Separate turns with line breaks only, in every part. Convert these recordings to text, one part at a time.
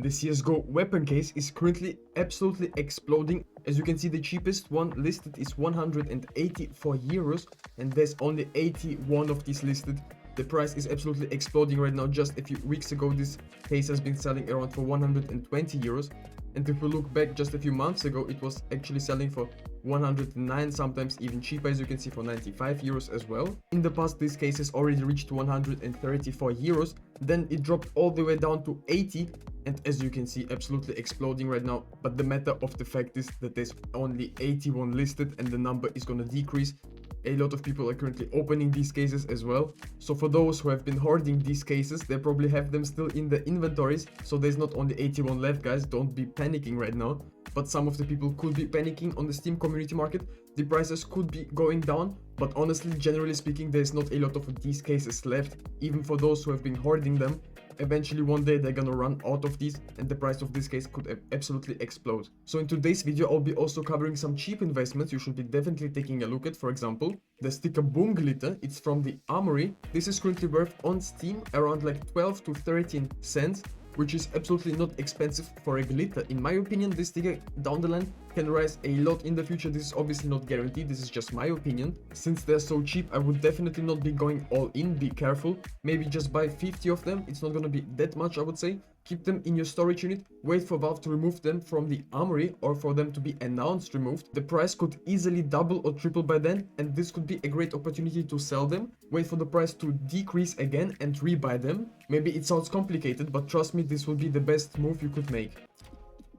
The CSGO weapon case is currently absolutely exploding. As you can see, the cheapest one listed is 184 euros, and there's only 81 of these listed. The price is absolutely exploding right now. Just a few weeks ago, this case has been selling around for 120 euros. And if we look back just a few months ago, it was actually selling for 109, sometimes even cheaper, as you can see, for 95 euros as well. In the past, this case has already reached 134 euros. Then it dropped all the way down to 80. And as you can see, absolutely exploding right now. But the matter of the fact is that there's only 81 listed and the number is going to decrease. A lot of people are currently opening these cases as well. So for those who have been hoarding these cases, they probably have them still in the inventories. So there's not only 81 left, guys. Don't be panicking right now. But some of the people could be panicking on the Steam community market. The prices could be going down. But honestly, generally speaking, there's not a lot of these cases left. Even for those who have been hoarding them. Eventually one day they're gonna run out of these and the price of this case could absolutely explode. So in today's video I'll be also covering some cheap investments you should be definitely taking a look at. For example, the sticker Boom Glitter. It's from the Armory. This is currently worth on Steam around like 12 to 13 cents, which is absolutely not expensive for a glitter. In my opinion, this sticker down the line can rise a lot in the future. This is obviously not guaranteed, this is just my opinion. Since they're so cheap, I would definitely not be going all in, be careful. Maybe just buy 50 of them, it's not gonna be that much, I would say. Keep them in your storage unit, wait for Valve to remove them from the Armory or for them to be announced removed. The price could easily double or triple by then, and this could be a great opportunity to sell them. Wait for the price to decrease again and rebuy them. Maybe it sounds complicated, but trust me, this will be the best move you could make.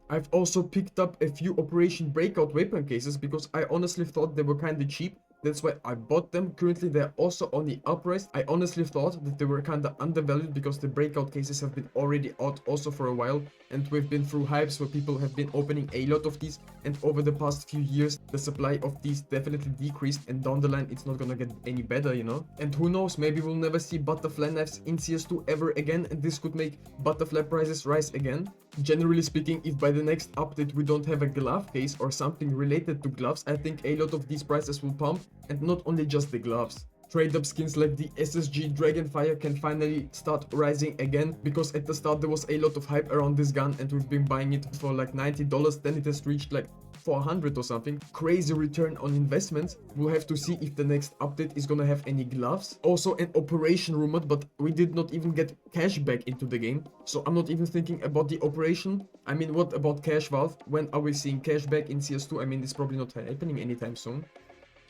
I've also picked up a few Operation Breakout weapon cases because I honestly thought they were kinda cheap. That's why I bought them. Currently they're also on the uprise. I honestly thought that they were kinda undervalued because the breakout cases have been already out also for a while, and we've been through hypes where people have been opening a lot of these, and over the past few years the supply of these definitely decreased, and down the line it's not gonna get any better, you know. And who knows, maybe we'll never see butterfly knives in CS2 ever again, and this could make butterfly prices rise again. Generally speaking, if by the next update we don't have a glove case or something related to gloves, I think a lot of these prices will pump, and not only just the gloves. Trade up skins like the SSG Dragonfire can finally start rising again, because at the start there was a lot of hype around this gun and we've been buying it for like $90, then it has reached like 400 or something. Crazy return on investment. We'll have to see if the next update is gonna have any gloves. Also an operation rumored, but we did not even get cash back into the game, so I'm not even thinking about the operation. I mean, what about cash, Valve? When are we seeing cash back in CS2? I mean, it's probably not happening anytime soon.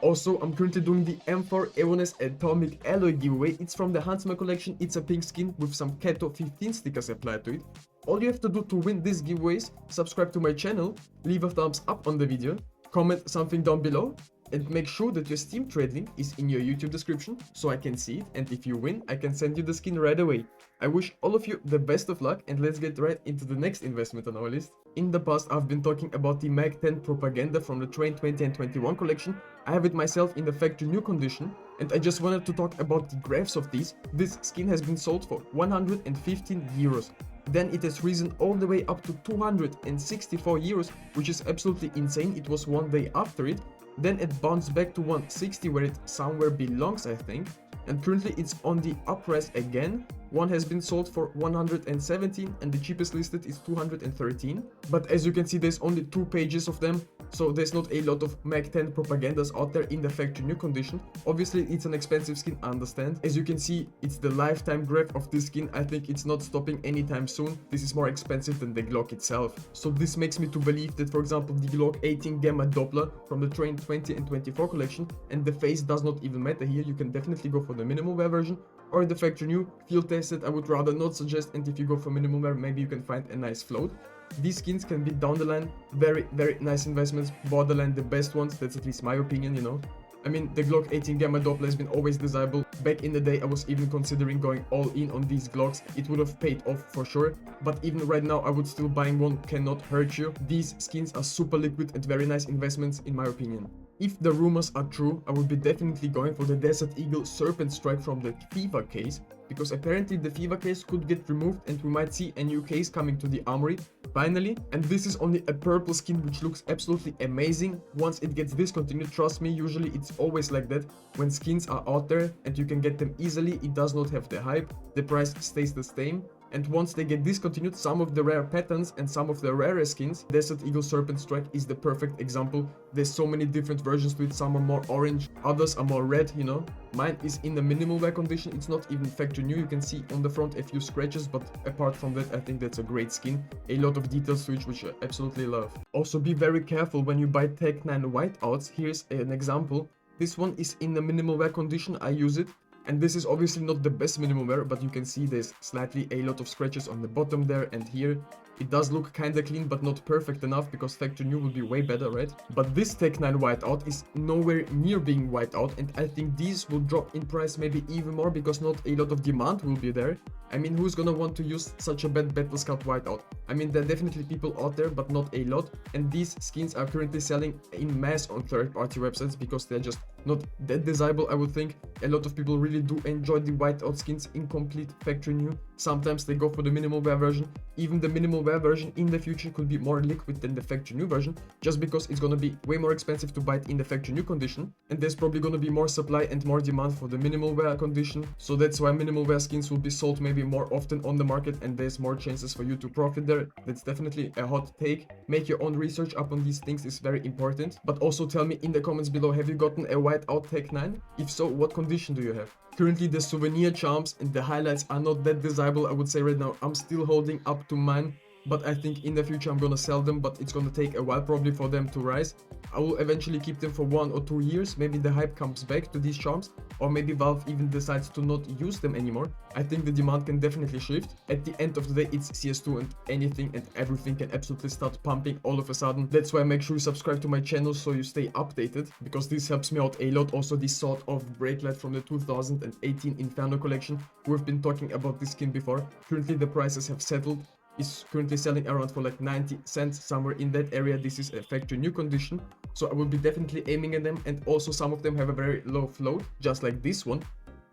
Also, I'm currently doing the M4 Evones Atomic Alloy giveaway. It's from the Huntsman collection. It's a pink skin with some Keto 15 stickers applied to it. All you have to do to win this giveaway is subscribe to my channel, leave a thumbs up on the video, comment something down below, and make sure that your Steam trade link is in your YouTube description so I can see it, and if you win, I can send you the skin right away. I wish all of you the best of luck, and let's get right into the next investment on our list. In the past, I've been talking about the Mag 10 propaganda from the Train 20 and 21 collection. I have it myself in the factory new condition, and I just wanted to talk about the graphs of these. This skin has been sold for 115 euros. Then it has risen all the way up to 264 euros, which is absolutely insane. It was one day after it. Then it bounced back to 160 where it somewhere belongs, I think. And currently it's on the uprise again. One has been sold for 117 and the cheapest listed is 213. But as you can see, there's only 2 pages of them, so there's not a lot of Mag 10 propagandas out there in the factory new condition. Obviously it's an expensive skin, I understand. As you can see, it's the lifetime graph of this skin. I think it's not stopping anytime soon. This is more expensive than the Glock itself. So this makes me to believe that, for example, the Glock 18 Gamma Doppler from the Train 20 and 24 collection, and the face does not even matter here. You can definitely go for the minimal wear version or the factory new. Field tested, I would rather not suggest, and if you go for minimal wear, maybe you can find a nice float. These skins can be down the line very nice investments, borderline the best ones. That's at least my opinion, you know. I mean, the Glock 18 Gamma Doppler has been always desirable. Back in the day, I was even considering going all in on these Glocks. It would have paid off for sure. But even right now, I would still buying one, cannot hurt you. These skins are super liquid and very nice investments in my opinion. If the rumors are true, I would be definitely going for the Desert Eagle Serpent Strike from the FIFA case, because apparently the FIFA case could get removed and we might see a new case coming to the Armory finally. And this is only a purple skin which looks absolutely amazing. Once it gets discontinued, trust me, usually it's always like that. When skins are out there and you can get them easily, it does not have the hype, the price stays the same. And once they get discontinued, some of the rare patterns and some of the rarer skins, Desert Eagle Serpent Strike is the perfect example. There's so many different versions to it. Some are more orange, others are more red, you know. Mine is in the minimal wear condition. It's not even factory new. You can see on the front a few scratches, but apart from that, I think that's a great skin. A lot of details to it, which I absolutely love. Also, be very careful when you buy Tech 9 whiteouts. Here's an example. This one is in the minimal wear condition. I use it. And this is obviously not the best minimal wear, but you can see there's slightly a lot of scratches on the bottom there and here. It does look kinda clean, but not perfect enough, because factory new would be way better, right? But this Tech 9 whiteout is nowhere near being whiteout, and I think these will drop in price maybe even more, because not a lot of demand will be there. I mean, who's gonna want to use such a bad Battle Scout whiteout? I mean, there are definitely people out there, but not a lot. And these skins are currently selling in mass on third-party websites because they're just not that desirable, I would think. A lot of people really do enjoy the whiteout skins in complete factory new. Sometimes they go for the minimal wear version. Even the minimal wear version in the future could be more liquid than the factory new version, just because it's gonna be way more expensive to buy it in the factory new condition. And there's probably gonna be more supply and more demand for the minimal wear condition. So that's why minimal wear skins will be sold maybe more often on the market, and there's more chances for you to profit there. That's definitely a hot take. Make your own research up on these things is very important. But also tell me in the comments below, have you gotten a whiteout Tech 9? If so, what condition do you have? Currently the souvenir charms and the highlights are not that desirable, I would say right now. I'm still holding up to mine, but I think in the future I'm gonna sell them, but it's gonna take a while probably for them to rise. I will eventually keep them for 1 or 2 years. Maybe the hype comes back to these charms, or maybe Valve even decides to not use them anymore. I think the demand can definitely shift. At the end of the day, it's CS2 and anything and everything can absolutely start pumping all of a sudden. That's why make sure you subscribe to my channel so you stay updated, because this helps me out a lot. Also, this sort of Breaklight from the 2018 Inferno collection. We've been talking about this skin before. Currently the prices have settled. Is currently selling around for like 90 cents, somewhere in that area. This is a factory new condition, so I will be definitely aiming at them. And also some of them have a very low float, just like this one.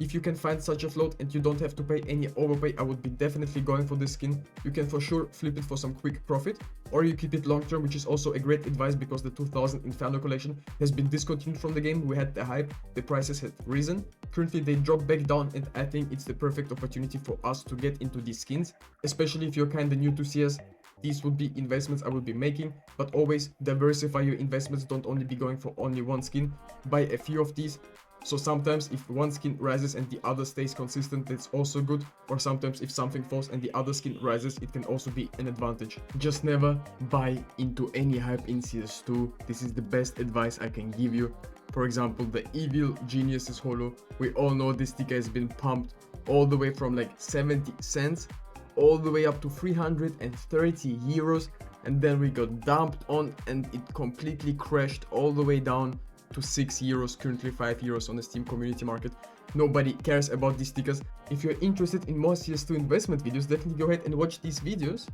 If you can find such a float and you don't have to pay any overpay, I would be definitely going for this skin. You can for sure flip it for some quick profit, or you keep it long term, which is also a great advice, because the 2000 Inferno collection has been discontinued from the game. We had the hype, the prices had risen. Currently they drop back down, and I think it's the perfect opportunity for us to get into these skins, especially if you're kinda new to CS. These would be investments I would be making, but always diversify your investments. Don't only be going for only one skin. Buy a few of these. So sometimes if one skin rises and the other stays consistent, that's also good. Or sometimes if something falls and the other skin rises, it can also be an advantage. Just never buy into any hype in CS2. This is the best advice I can give you. For example, the Evil Geniuses holo. We all know this sticker has been pumped all the way from like 70 cents all the way up to 330 euros, and then we got dumped on and it completely crashed all the way down to 6 euros, currently 5 euros on the Steam community market. Nobody cares about these stickers. If you're interested in more CS2 investment videos, definitely go ahead and watch these videos.